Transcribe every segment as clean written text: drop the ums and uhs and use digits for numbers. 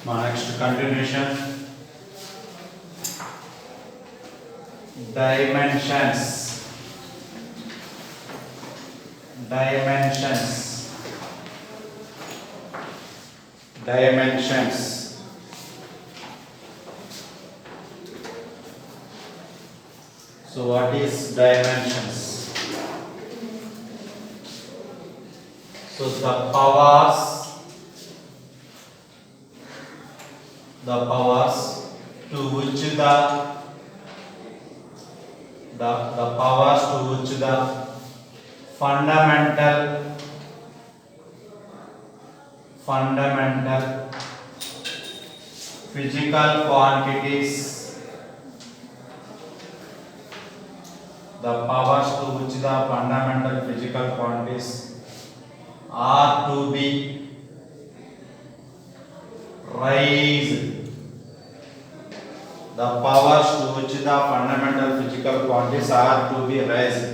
My next continuation, dimensions, dimensions, dimensions. So what is dimensions? So the powers to which the powers to which the fundamental physical quantities, the powers to which the fundamental physical quantities are to be raised, the powers to which the fundamental physical quantities are to be raised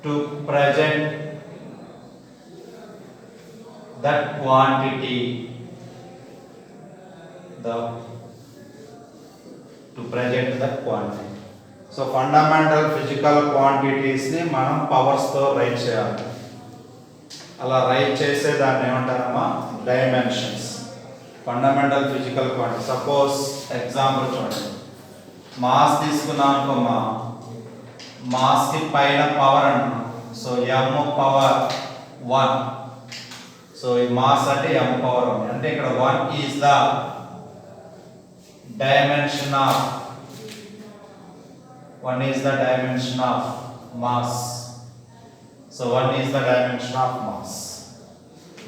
to present that quantity, to present that quantity. So fundamental physical quantities ni మనం powers తో write చేయాలి. అలా write చేసే దాన్ని ఏమంటారమ్మా, dimensions. Fundamental physical quantity. Suppose example చూడండి, mass తీసుకున్నాం అనుకోమ్మా, మాస్ కి పైన పవర్ అంటున్నాం. So m power 1. సో ఈ మాస్ అంటే m పవర్ 1. అంటే ఇక్కడ 1 is the dimension of mass. So 1 is the dimension of mass.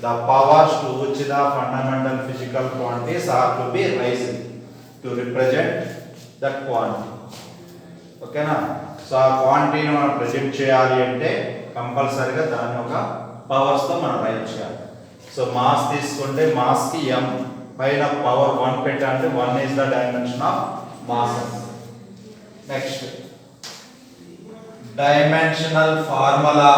The powers to which the fundamental physical quantities are to be raised to represent that quantity. Okay na? So ఆ క్వాంటిటీని మనం present చేయాలి అంటే కంపల్సరీగా దాన్ని ఒక powers తో మనం రైట్ చేయాలి. సో మాస్ తీసుకుంటే మాస్ కి m పైన పవర్ 1 పెట్టాలంటే 1 is the dimension of mass. Next dimensional formula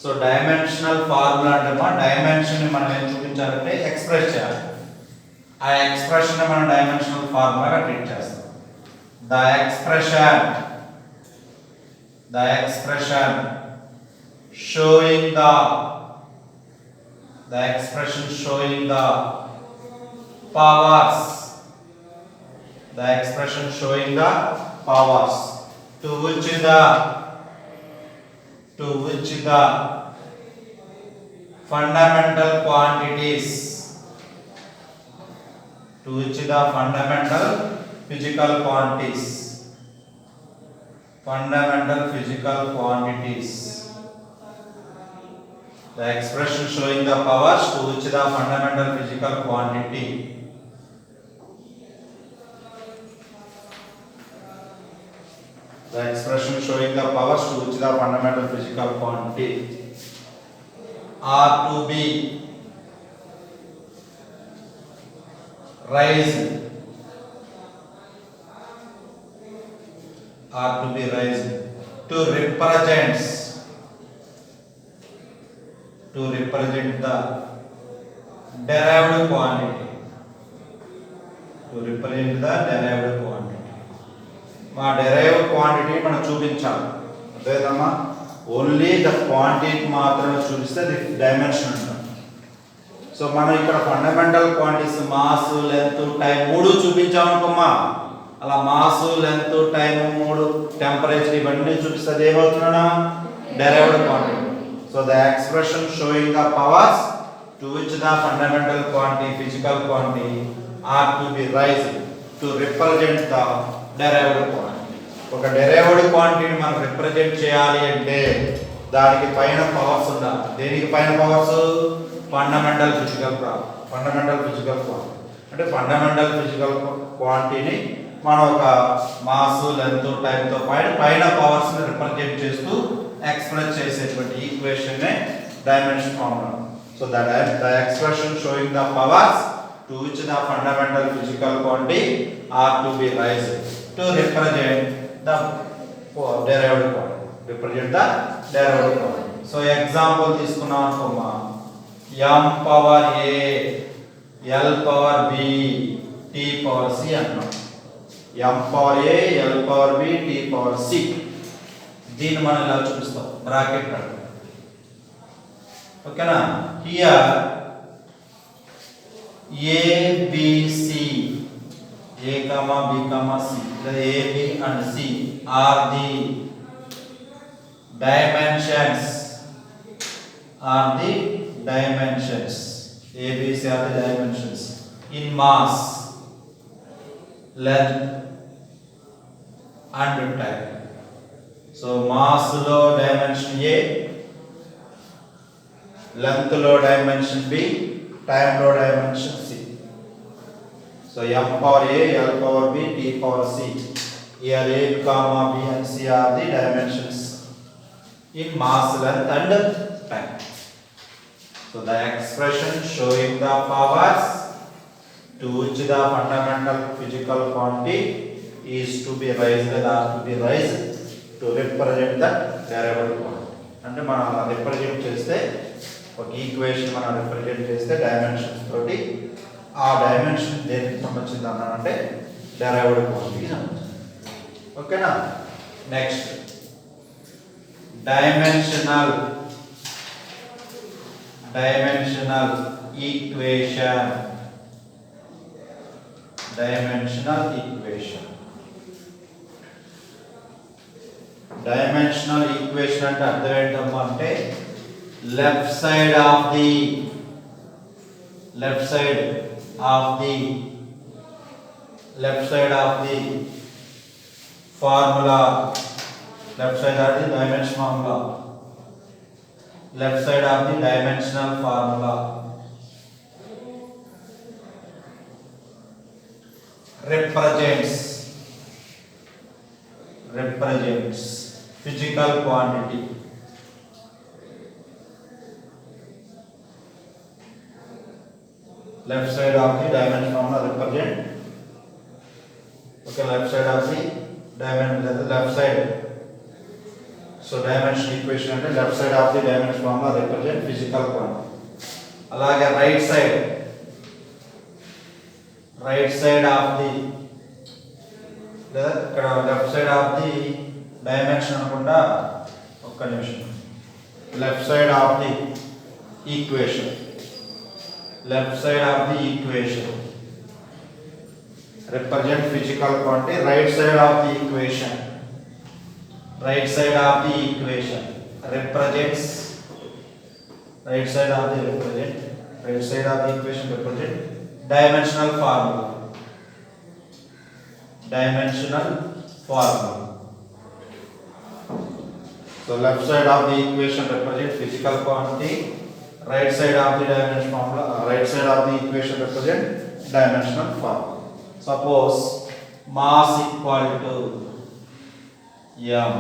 so dimensional formula అంటే మా డైమెన్షన్ ని మనం ఏం చూపించాలంటే ఎక్స్ప్రెస్ చేయాలి. ఆ ఎక్స్ప్రెషన్ ని మనం డైమెన్షనల్ ఫార్ములాగా ట్రీట్ చేస్తాం. The expression showing the powers, to which the fundamental quantities, to which the fundamental physical quantities, the expression showing the powers to which the fundamental physical quantity are to be raised to represent the derived quantity. మా derived quantity మనం చూపించాలి. అదేదమ్మా, only the quantity మాత్రమే చూపిస్తే అది dimension అంటాం. So మనం ఇక్కడ fundamental quantities mass, length, time 3 చూపించామనుకోమ్మా, అలా మాస్, లెంత్, టైం 3, టెంపరేచర్ ఇవన్నీ చూపిస్తే ఏమవుతుందా, derived quantity. So the expression showing the powers to which the fundamental quantity, physical quantity are to be raised to represent the derived quantity. ఒక derived quantity ని మనం represent చేయాలి అంటే దానికి పైన powers ఉండాలి. దేనికి పైన పవర్స్? Fundamental physical quantity. అంటే ఫండమెంటల్ ఫిజికల్ క్వాంటిటీని మనం ఒక మాస్, లెంత్, టైం తో పైన పవర్స్ ని రిప్రజెంట్ చేస్తూ ఎక్స్ప్రెస్ చేసేటువంటి ఈక్వేషన్ నే dimension formula. So the expression showing the powers to which the fundamental physical quantity are to be raised to represent the derived quantity. Represent the derived quantity. So example తీసుకున్నాం అనుకోమా m power a l power b t power c అంటున్నాం. m power a l power b t power c దీన్ని మనం ఇలా చూపిస్తాం bracket అంటాం. ఓకేనా? Here a b c a comma b comma c the a b and c are the dimensions are the dimensions a b c are the dimensions in mass, length and time. So mass lo dimension a, length lo dimension b, time lo dimension c. So m power a, l power b, t power c. Here a comma b and c are the dimensions in mass, length and time. So the expression showing the powers to which the fundamental physical quantity is to be raised to represent the derived quantity. అంటే మనం represent చేస్తే ఒక equation మనం represent చేస్తే dimensions తోటి ఆ dimension దేనికి సంబంధించింది అన్నానంటే డెరైవ్డ్ క్వాంటిటీకి సంబంధించింది. ఓకేనా? Next dimensional equation. Dimensional equation అంటే అర్థం ఏంటమ్మా అంటే left side of the formula, left side of the dimension formula, left side of the dimensional formula represents physical quantity. Left side of the dimension formula represent, okay, left side of the dimension, left side. So dimension equation అంటే left side of the dimension formula represent physical quantity. అలాగే right side of the లేదా ఇక్కడ left side of the dimension అనుకుంటా ఒక్క నిమిషం. left side of the equation represent physical quantity. Right side of the equation represents dimensional formula. So left side of the equation represents physical quantity. Right side of the dimension formula, right side of the equation represent dimensional formula. Suppose mass equal to m.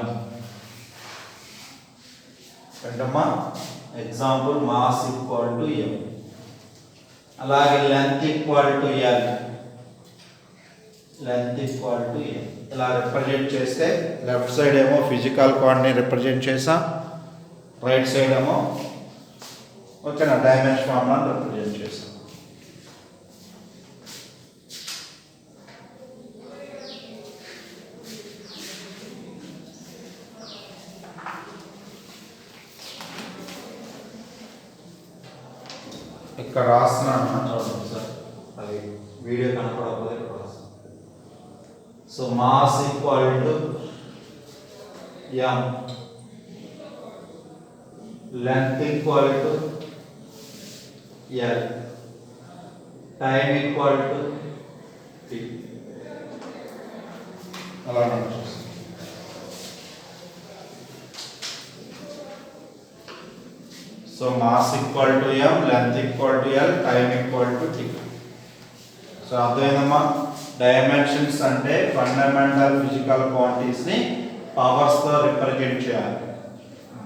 Example, mass equal to m. అలాగే length equal to l. ఇలా represent చేస్తే left side ఏమో physical quantity represent చేసాం, right side ఏమో ఓకేనా dimension ఫార్ములాని represent చేసాం. ఇక్కడ రాస్తున్నాను చూడండి సార్, అది వీడియో కనపడకపోతే ఇక్కడ రాస్తాను. So mass equal to m, length equal to l, time equal to t. అలా so mass equal to m, length equal to l, time equal to t. So అర్థమైందమ్మా, dimensions అంటే ఫండమెంటల్ ఫిజికల్ క్వాంటిటీస్ ని powers తో represent చేయాలి.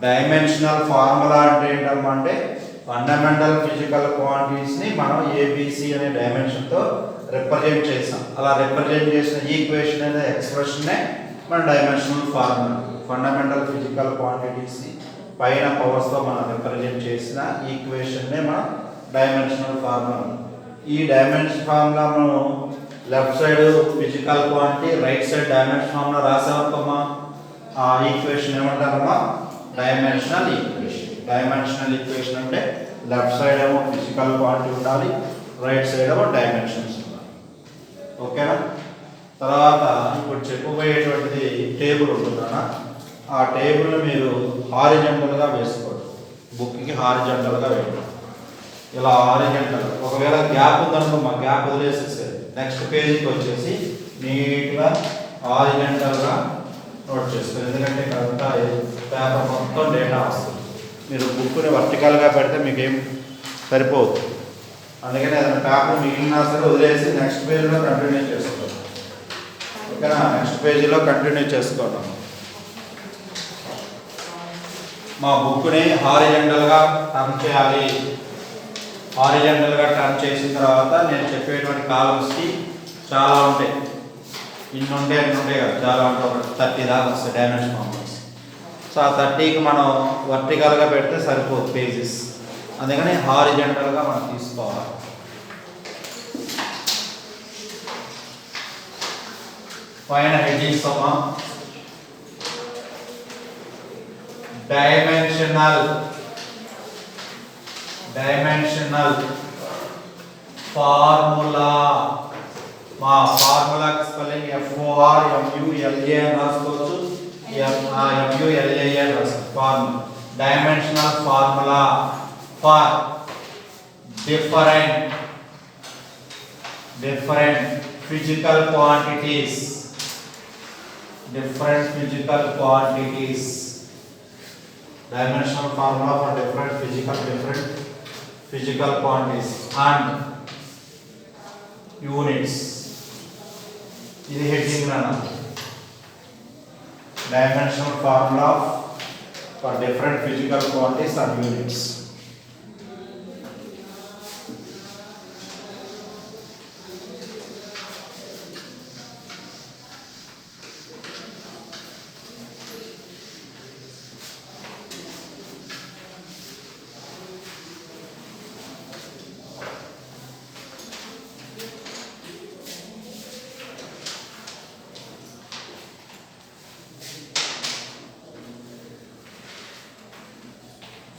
Dimensional formula అంటే ఏంటమ్మా అంటే fundamental physical quantities ని మనం ABC అనే డైమెన్షన్ తో రిప్రజెంట్ చేసాం. అలా రిప్రజెంట్ చేసిన ఈక్వేషన్ అనే ఎక్స్ప్రెషన్ నే మన dimensional formula. Fundamental physical quantities ని పైన పవర్స్ తో మనం రిప్రజెంట్ చేసిన ఈక్వేషన్ నే మనం డైమెన్షనల్ ఫార్ములా. ఈ డైమెన్షన్ ఫార్ములా మనం left side physical quantity, right side dimension formula రాసామమ్మా. ఆ ఈక్వేషన్ ఏమంటారమ్మా? Dimensional equation. డైమెన్షనల్ ఈక్వేషన్ అంటే లెఫ్ట్ సైడ్ ఏమో ఫిజికల్ క్వాంటిటీ ఉండాలి, రైట్ సైడ్ ఏమో డైమెన్షన్స్ ఉండాలి. ఓకేనా? తర్వాత ఇప్పుడు చెప్పబోయేటువంటిది టేబుల్ ఉంటుందన్నా. ఆ టేబుల్ని మీరు హారిజంటల్గా వేసుకోండి. బుక్కి హారిజంటల్గా వేయండి. ఇలా హారిజంటల్. ఒకవేళ గ్యాప్ ఉందనుకో మా గ్యాప్ వదిలేసేసేది. నెక్స్ట్ పేజీకి వచ్చేసి నీట్గా హారిజంటల్గా నోట్ చేసుకోండి. ఎందుకంటే ఇక్కడంతా పేపర్ మొత్తం డేటా వస్తుంది. మీరు బుక్ని వర్టికల్గా పెడితే మీకు ఏం సరిపోదు. అందుకని ఏదైనా పేపర్ మిగిలినా సరే వదిలేసి నెక్స్ట్ పేజీలో కంటిన్యూ చేసుకోండి. ఓకేనా? నెక్స్ట్ పేజీలో కంటిన్యూ చేసుకోవడం. మా బుక్ని హారిజంటల్గా టర్న్ చేయాలి. హారిజంటల్గా టర్న్ చేసిన తర్వాత నేను చెప్పేటువంటి కాలమ్స్కి చాలా ఉంటాయి. ఇన్ని ఉంటాయి కదా, చాలా ఉంటాయి. ఒక 30 దాకా వస్తాయి డైమెన్షన్ ఫార్ములాస్. సో ఆ 30కి మనం వర్టికల్గా పెడితే సరిపోదు పేజెస్. అందుకని హారిజంటల్గా మనం తీసుకోవాలి. పైన హెడ్డింగ్స్ అమ్మా. Dimensional formula. మా ఫార్ములాకి స్పెల్లింగ్ FORMULA అని రాసుకోవచ్చు, MULA అని రాసుకోవచ్చు. Formula, dimensional formula for different physical quantities. Dimensional formula for different physical quantities and units. ఇది హెడ్డింగ్ అన్న. Dimensional formula for different physical quantities and units.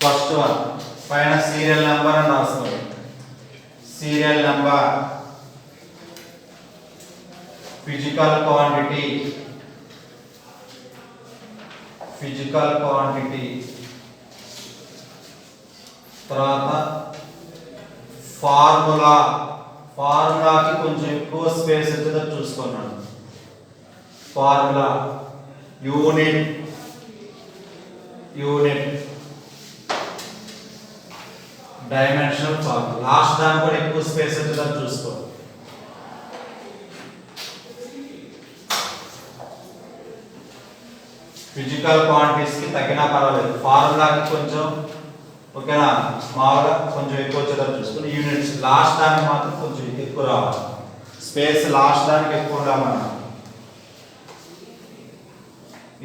First one పైన serial number అని రాసుకోండి. Serial number, physical quantity, తర్వాత ఫార్ములాకి కొంచెం ఎక్కువ space వచ్చేదో చూసుకున్నాను. Formula, unit, dimensional formula. Last దానికి కూడా ఎక్కువ స్పేస్ వచ్చేదో చూసుకో. ఫిజికల్ క్వాంటిటీస్ కి తగ్గినా పర్వాలేదు, ఫార్ములాకి కొంచెం ఓకేనా మామూలుగా కొంచెం ఎక్కువ వచ్చేదో చూసుకుని. యూనిట్స్ లాస్ట్ దానికి మాత్రం కొంచెం ఎక్కువ రావాలి. స్పేస్ లాస్ట్ దానికి ఎక్కువ ఉండాలన్నా.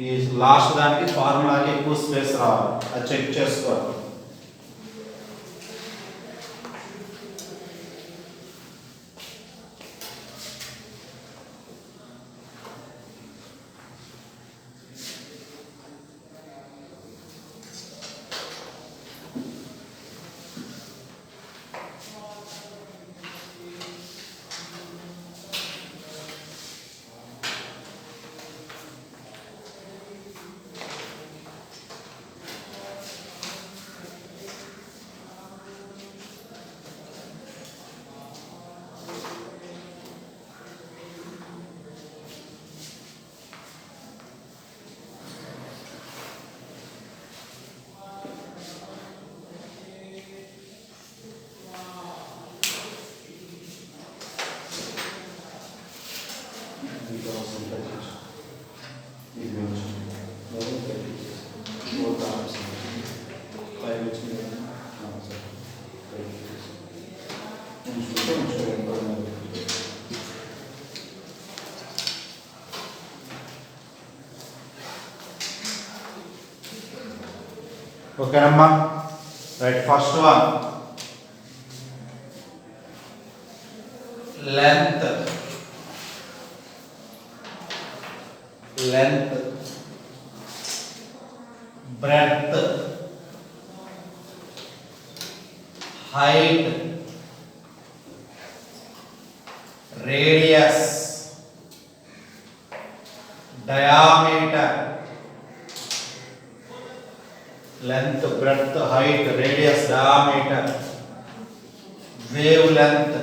ఈ లాస్ట్ దానికి ఫార్ములాకి ఎక్కువ స్పేస్ రావాలి. అది చెక్ చేసుకోవాలి. ఓకేనమ్మా right first one length breadth height radius diameter length breadth height radius diameter wavelength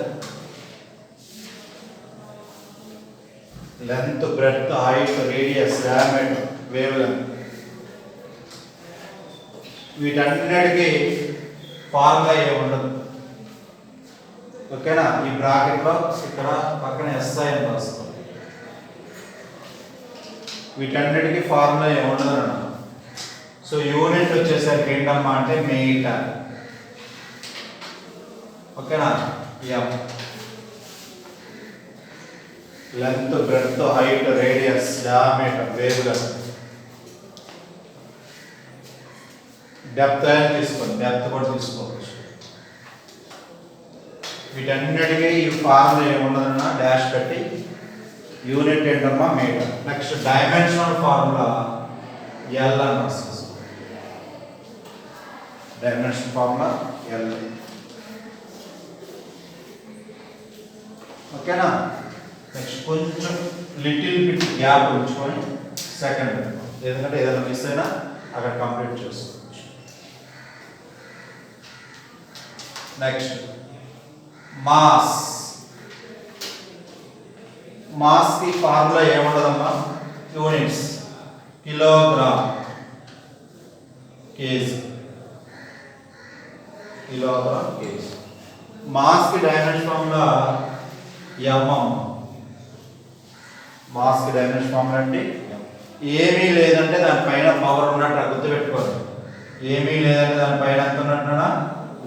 length breadth height radius diameter wavelength వీటన్నిటికీ ఫార్ములా ఏమి ఉండదు ఓకేనా ఈ బ్రాకెట్లో ఇక్కడ పక్కన ఎస్ఐ అని రాసుకోండి వీటన్నిటికీ ఫార్ములా ఏమి ఉండదు అన్న సో యూనిట్ వచ్చేసరికి ఏంటమ్మా అంటే మీటర్ ఓకేనా m length breadth height radius diameter wavelength depth అని తీసుకోండి డెప్త్ కూడా తీసుకోవచ్చు వీటన్నిటికీ ఈ ఫార్ములా ఏముండదన్నా డాష్ పెట్టి యూనిట్ ఏంటమ్మా metre next dimensional formula L అని రాసేసుకో డైమెన్షన్ ఫార్ములా ఎల్ ఓకేనా నెక్స్ట్ కొంచెం లిటిల్ బిట్ గ్యాప్ ఉంచుకొని సెకండ్ ఎందుకంటే ఏదైనా మిస్ అయినా అక్కడ కంప్లీట్ చేసుకోవచ్చు నెక్స్ట్ మాస్ की ఫార్ములా ఏముండదమ్మా units kilogram KG kilogram KG mass की డైమెన్షన్ ఫార్ములా mm మాస్ की డైమెన్షన్ ఫార్ములా అంటే ఏమీ లేదంటే దానిపైన పవర్ ఉన్నట్టు గుర్తుపెట్టుకోండి ఏమీ లేదంటే దానిపైన ఎంత ఉన్నట్టున్నా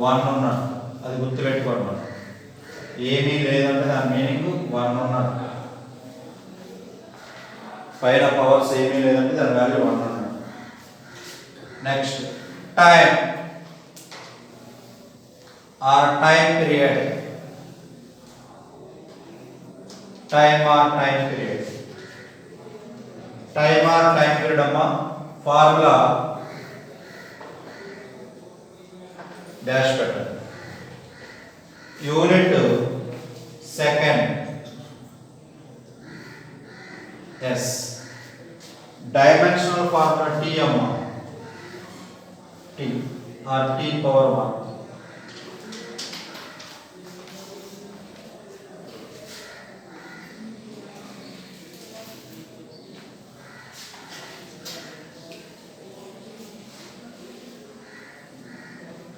1 ఉన్నట్టు అది గుర్తుపెట్టుకోండి మనం ఏమీ లేదంటే దాని మీనింగ్ 1 ఉన్నట్టు పైన పవర్స్ ఏమీ లేదంటే దాని వాల్యూ 1 ఉన్నట్టు next time or time period time or time period అమ్మా ఫార్ములా డాష్ పెట్టండి unit second s dimensional formula T అమ్మా టీ ఆర్ టీ పవర్ 1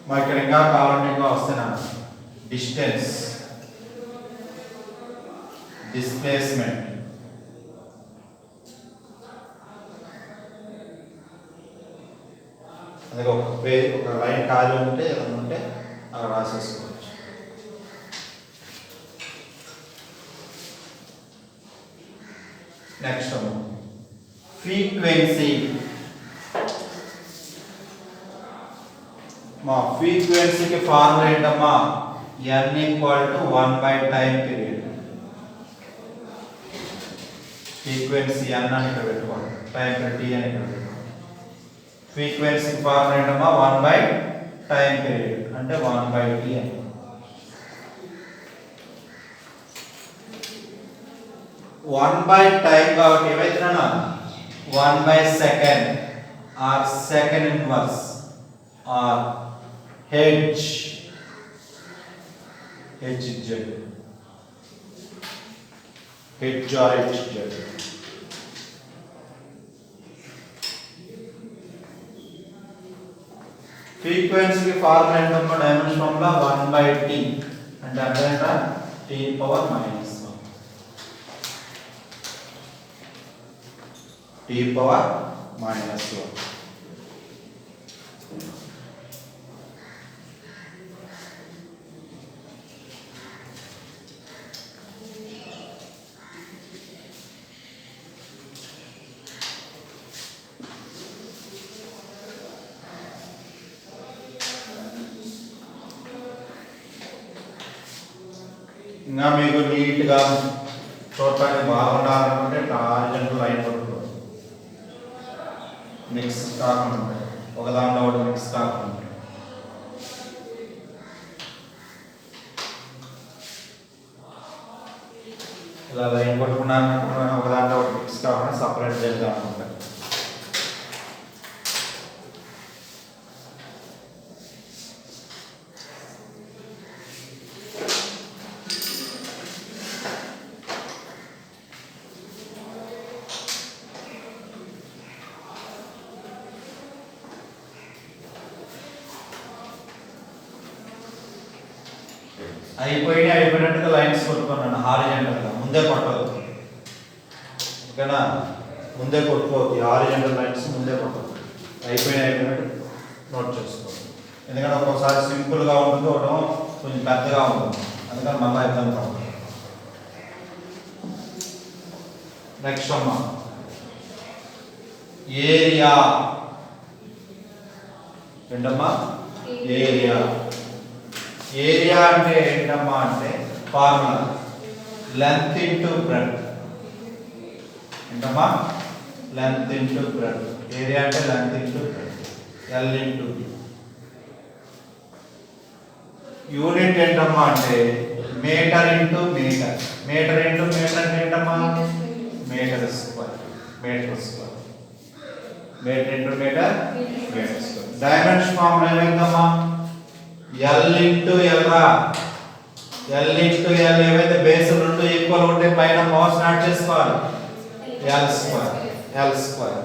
మా ఇక్కడ ఇంకా కావాలంటే ఇంకా వస్తున్నా డిస్టెన్స్ డిస్ప్లేస్మెంట్ అదే ఒక లైన్ ఖాళీ ఉంటే ఏదైనా ఉంటే అక్కడ రాసేసుకోవచ్చు నెక్స్ట్ ఫ్రీక్వెన్సీ మా ఫ్రీక్వెన్సీకి ఫార్ములా ఏంటమ్మా n = 1 time period frequency n అని ఇక్కడ పెట్టుకోండి టైం పీరియడ్ t అని ఇక్కడ పెట్టుకోండి ఫ్రీక్వెన్సీకి ఫార్ములా ఏంటమ్మా 1 టైం పీరియడ్ అంటే 1/t అని 1 టైం కాబట్టి ఏమైతున్నా one by second or second inverse or H Z H or HZ frequency formula ఏంటమ్మా డైమెన్షన్ ఫార్ములా 1/t అంటే అర్థమైందా t power minus 1 t power minus 1 ఇంకా మీకు నీట్గా చూడటానికి బాగుండాలనుకుంటే ఇట్లా హారిజంటల్ లైన్ పట్టుకోండి. మిక్స్ కాకుండా ఒక దాంట్లో ఒకటి మిక్స్ కాకుండా ఇలా లైన్ పట్టుకున్నాను. ఒక దాంట్లో ఒకటి మిక్స్ కాకుండా సపరేట్ చేద్దాం అనుకుంటా. అయిపోయినట్టుగా లైన్స్ కొట్టుకున్నాను హారిజంటల్గా. ముందే కొట్టదు, ఓకేనా? ముందే కొట్టుకోవద్దు, హారిజంటల్ లైన్స్ ముందే కొట్టదు. అయిపోయినట్టు నోట్ చేసుకోవాలి. ఎందుకంటే ఒక్కొక్కసారి సింపుల్గా ఉంటుంది, ఒకటం కొంచెం పెద్దగా ఉంటుంది, అందుకని మళ్ళీ ఇబ్బంది పడుతుంది. నెక్స్ట్ అమ్మా ఏరియా. ఏంటమ్మా ఏరియా? ఏరియా అంటే ఏంటమ్మా అంటే ఫార్ములా లెంత్ ఇంటూ బ్రెడ్త్. ఏంటమ్మా? Length into breadth. ఏరియా అంటే length into breadth, L into B. Unit ఏంటమ్మా అంటే metre into metre. Metre into metre అంటే ఏంటమ్మా? Metre square. Metre square. Metre into metre, metre square. Dimension formula ఏమైందమ్మా? L into L రా. L into L. ఏవైతే base రెండు equal ఉంటే పైన మౌస్ యాడ్ చేసుకోవాలి. L square. L square.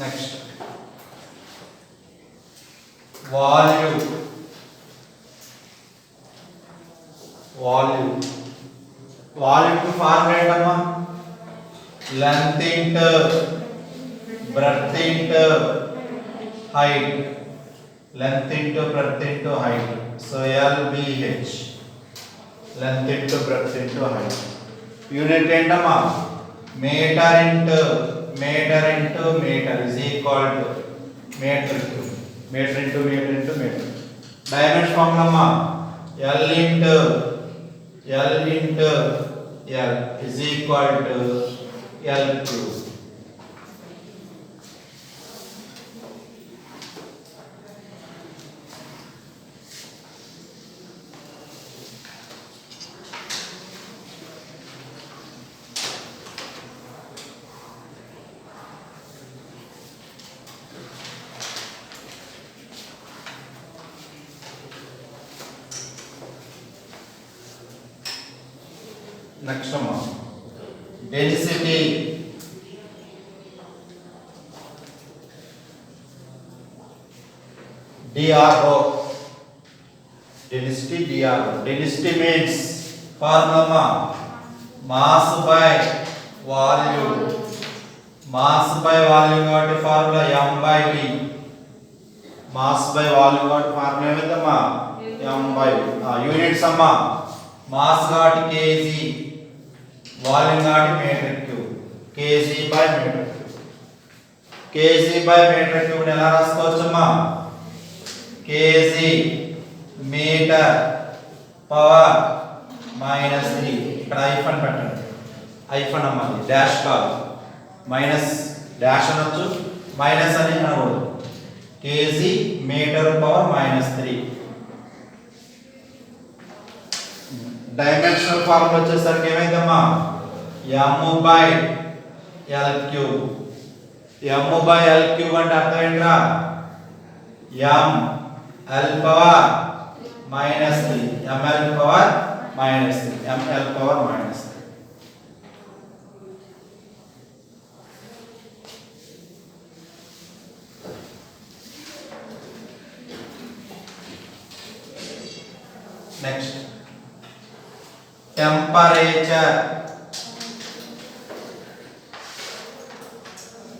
Next volume. Volume volume formula ఏంటమ్మా? Length into breadth into height. Length into breadth into height. So LBH. Length into breadth into height. Unit ఏంటమ్మా? Metre into metre into metre is equal to metre cube. Metre into metre into metre. Dimension formula అమ్మా L into L into L is equal to L cube. Next అమ్మా density. DRO. Density DRO. Density means formula mass by volume. Mass by volume కాబట్టి formula M/V. Mass by volume కాబట్టి formula ఏమిటమ్మా? M/V. Units అమ్మా mass కాబట్టి kg, volume కాబట్టి metre cube. kg by metre cube. kg by metre cube ఎలా రాసుకోవచ్చమ్మా? kg metre power -3. ఇక్కడ hyphen పెట్టండి. ఐఫన్ అమ్మా, డాష్ కాదు, మైనస్. డాష్ అనొచ్చు, మైనస్ అని అనకూడదు. kg metre power -3. Dimensional formula వచ్చేసరికి ఏమైందమ్మా? M/L3. M/L3 అంటే అర్థం ఏంట్రా? M L power -3, ml power -3, ml power -3. Next temperature.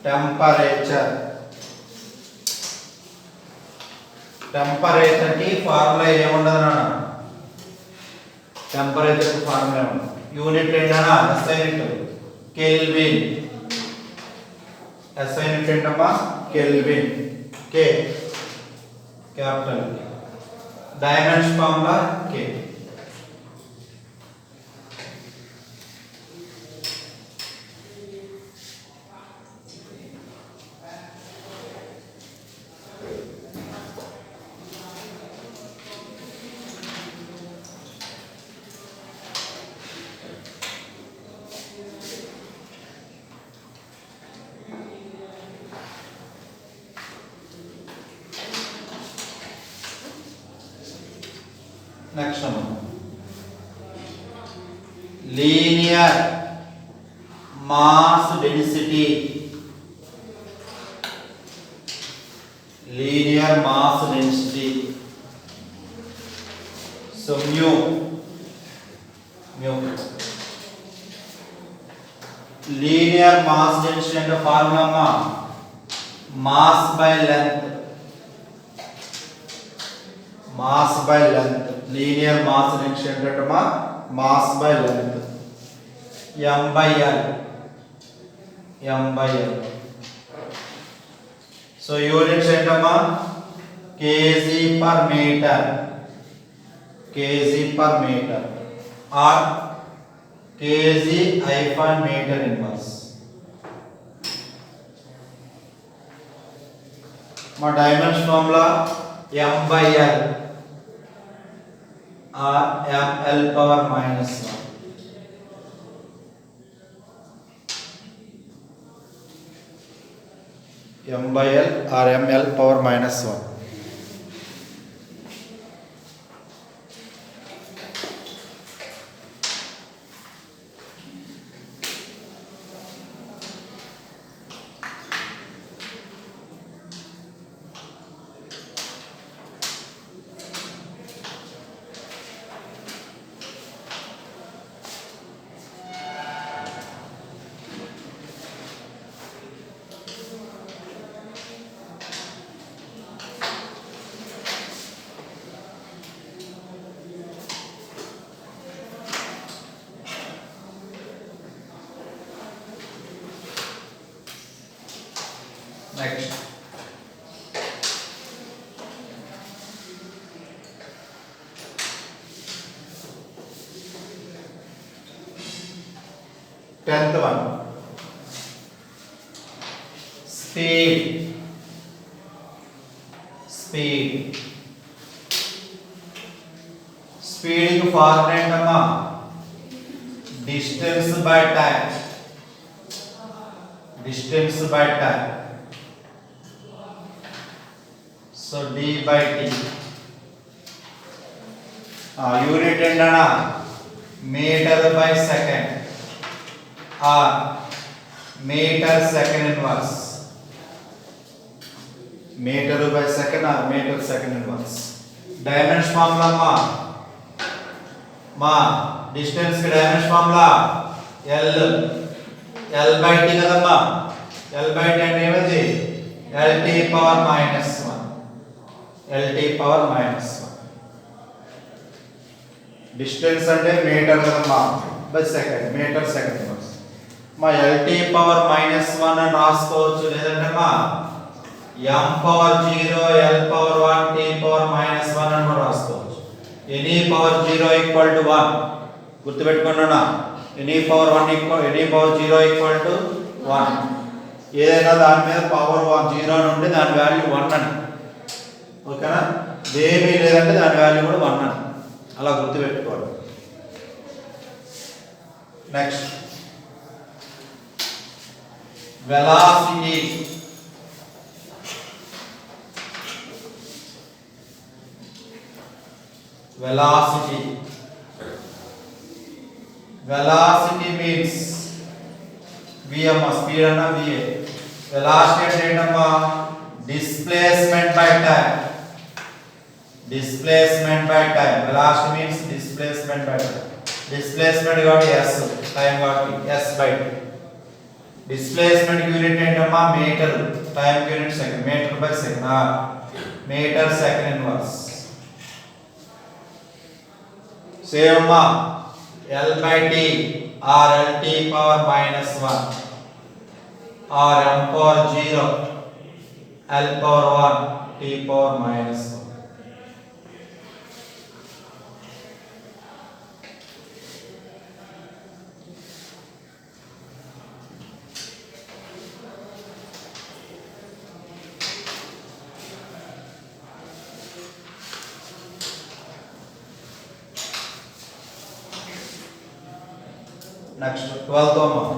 Temperature temperature కి ఫార్ములా ఏముండదు నాన్న టెంపరేచర్ కి ఫార్ములా ఏముండదు యూనిట్ ఏంటన్నా SI unit kelvin SI unit ఏంటమ్మా kelvin K capital dimension formula K Next one. Linear mass density. Linear mass density. So mu. Linear mass density and the formula mass by length. Mass by length. Linear mass density అంటే mass by length m by l so units ఏంటమ్మా kg per meter or kg hyphen meter inverse మా dimension formula m by l or ml power minus 1 m by l or ml power minus 1 Next. Tenth one. Speed. Speed కు formula ఏంటమ్మా distance by time. So d by t. Unit ఏంటన్నా meter by second or meter second inverse. Meter by second or meter second inverse. Dimension formula మా distance కి dimension formula L by t కదమ్మా L by t అంటే ఏమది LT power minus 1 LT power minus 1 distance అంటే metre కదమ్మా by second metre second inverse మా LT power minus 1 అని రాసుకోవచ్చు లేదంటే మా m power 0 L power 1 T power minus 1 అని రాసుకోవచ్చు any power 0 equal to 1 గుర్తుపెట్టుకోండినా any power 1 equal any power 0 equal to 1 ఏదైనా దాని మీద పవర్ 0 నుండి దాని వాల్యూ 1 అని ఓకేనా ఏమీ లేదంటే దాని వాల్యూ కూడా 1 అని అలా గుర్తుపెట్టుకోవాలి next velocity velocity means vm speed and va velocity అంటే ఏంటమ్మా displacement by time velocity means displacement by time displacement got s time got s by t displacement unit ఏంటమ్మా metre, time unit second, metre by second or metre second inverse. Same అమ్మా L by T or LT power minus 1 or M power 0 L power 1 T power minus 1. Next 12th one,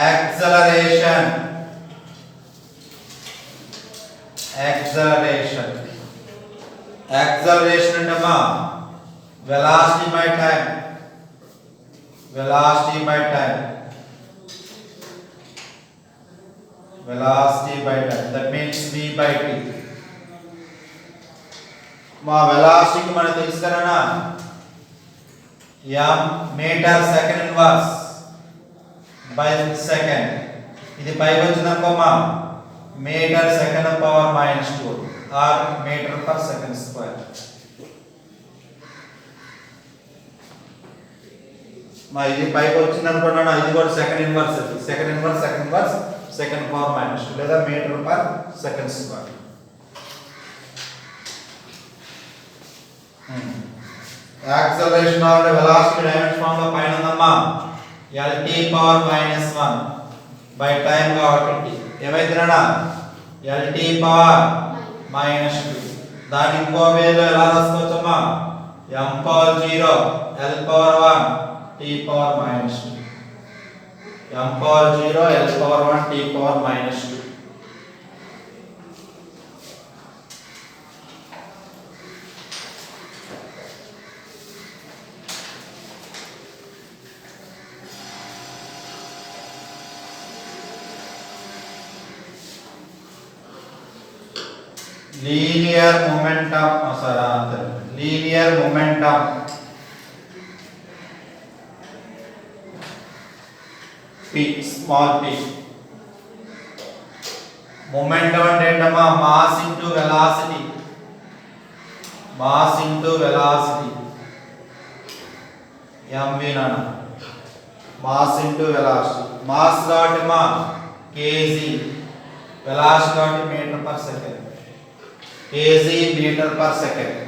acceleration. Acceleration అంటే velocity by time, velocity by time, velocity by time, that means v by t. మా velocity కి మనకు తెలుసు కదా m metre second inverse by second. ఇది పైకి వచ్చిందనుకోమా metre second power minus 2 or metre per second square. మా ఇది పైకి వచ్చిందనుకున్నాను, ఇది కూడా second inverse, second inverse second inverse second power minus 2 లేదా metre per second square. Acceleration of velocity dimension form లో పైన ఉందమ్మా lt power minus 1 by time కాబట్టి ఏమైందిరా lt పవర్ మైనస్ 2. దాని ఇంకో వేలో ఎలా రాసుకోవచ్చమ్మా m power 0 l power 1 t power minus 2, m power 0 l power 1 t power minus 2. linear momentum linear momentum p small p. momentum అంటే ఏంటమ్మా mass into velocity, mass into velocity mv నాన్న, mass into velocity. mass కాబట్టి మా kg, velocity కాబట్టి metre per second, kg metre per second.